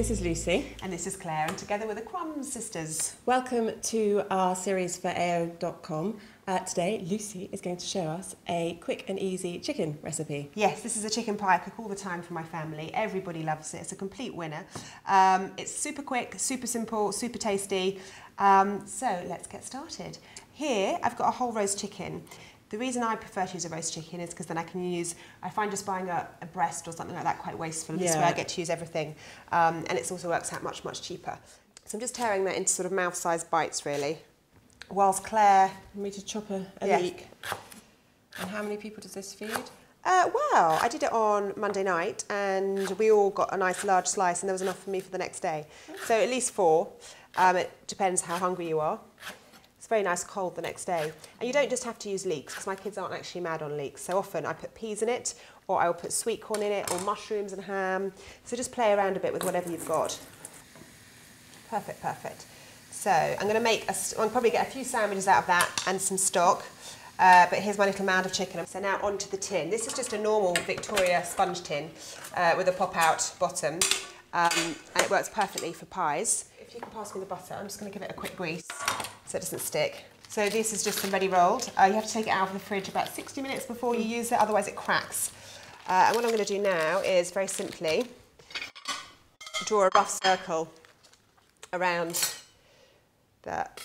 this is Lucy. And this is Claire, and together we're the Crumbs sisters. Welcome to our series for ao.com. Today, Lucy is going to show us a quick and easy chicken recipe. Yes, this is a chicken pie I cook all the time for my family. Everybody loves it. It's a complete winner. It's super quick, super simple, super tasty. So let's get started. Here, I've got a whole roast chicken. The reason I prefer to use a roast chicken is because then I find just buying a breast or something like that quite wasteful. This way I get to use everything. And it also works out much, much cheaper. So I'm just tearing that into sort of mouth-sized bites, really. Whilst Claire... Want me to chop a leek? And how many people does this feed? Well, I did it on Monday night and we all got a nice large slice and there was enough for me for the next day. So at least 4. It depends how hungry you are. It's very nice cold the next day. And you don't just have to use leeks, because my kids aren't actually mad on leeks. So often I put peas in it, or I'll put sweet corn in it, or mushrooms and ham. So just play around a bit with whatever you've got. Perfect, perfect. So I'm going to I'll probably get a few sandwiches out of that and some stock. But here's my little mound of chicken. So now onto the tin. This is just a normal Victoria sponge tin with a pop-out bottom. And it works perfectly for pies. If you can pass me the butter, I'm just going to give it a quick grease so it doesn't stick. So this is just some ready rolled. You have to take it out of the fridge about 60 minutes before you use it, otherwise it cracks. And what I'm going to do now is very simply draw a rough circle around that.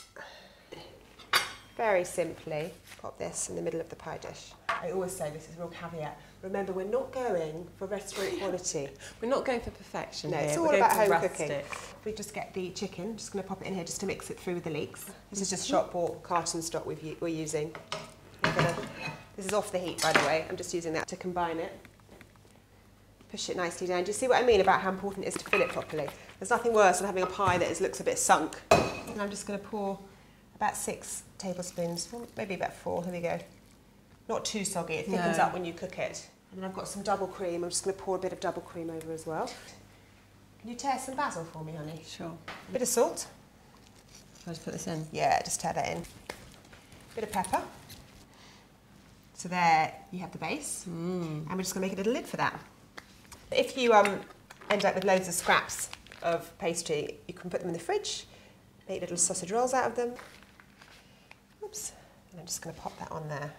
Very simply pop this in the middle of the pie dish. I always say this is a real caveat. Remember, we're not going for restaurant quality. We're not going for perfection. No, it's all about home cooking. If we just get the chicken, I'm just going to pop it in here just to mix it through with the leeks. This is just shop bought carton stock we're using. This is off the heat, by the way. I'm just using that to combine it. Push it nicely down. Do you see what I mean about how important it is to fill it properly? There's nothing worse than having a pie that looks a bit sunk. And I'm just going to pour about 6 tablespoons, well, maybe about 4. Here we go. Not too soggy, it thickens up when you cook it. And then I've got some double cream. I'm just going to pour a bit of double cream over as well. Can you tear some basil for me, honey? Sure. A bit of salt. I'll just put this in? Yeah, just tear that in. Bit of pepper. So there you have the base. And we're just going to make a little lid for that. If you end up with loads of scraps of pastry, you can put them in the fridge, make little sausage rolls out of them. Oops. And I'm just going to pop that on there.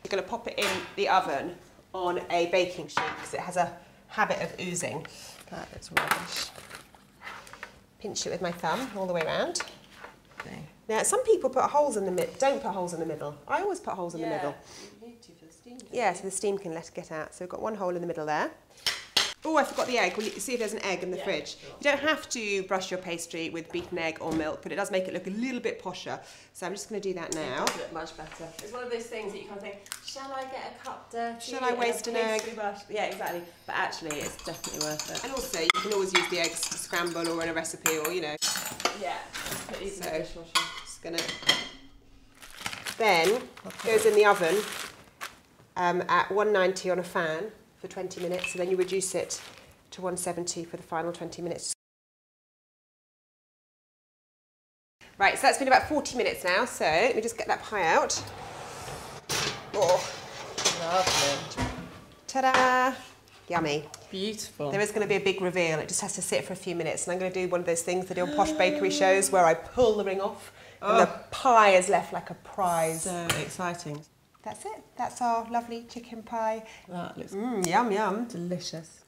You're going to pop it in the oven on a baking sheet because it has a habit of oozing. That is rubbish. Pinch it with my thumb all the way around. Okay. Now, some people put holes in the middle. Don't put holes in the middle. I always put holes in the middle. You need to for the steam. Yeah, so the steam can get out. So we've got one hole in the middle there. Oh, I forgot the egg. Will you see if there's an egg in the fridge? Sure. You don't have to brush your pastry with beaten egg or milk, but it does make it look a little bit posher. So I'm just going to do that now. It does look much better. It's one of those things that you kind of think, shall I get a cup dirty? Shall I waste an egg? Yeah, exactly. But actually, it's definitely worth it. And also, you can always use the eggs to scramble or in a recipe or, you know. Yeah, just put these in the dishwasher. Just going to... Then, goes in the oven at 190 on a fan for 20 minutes, and then you reduce it to 170 for the final 20 minutes. Right, so that's been about 40 minutes now, so let me just get that pie out. Oh, Lovely. ta-da! Yummy. Beautiful. There is going to be a big reveal, it just has to sit for a few minutes, and I'm going to do one of those things they do on posh bakery shows where I pull the ring off and the pie is left like a prize. So exciting. That's it. That's our lovely chicken pie. That looks yum, yum. delicious.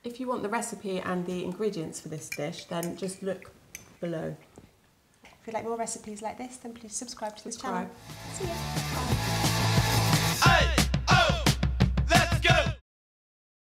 If you want the recipe and the ingredients for this dish, then just look below. If you'd like more recipes like this, then please subscribe to this channel. See ya. Bye.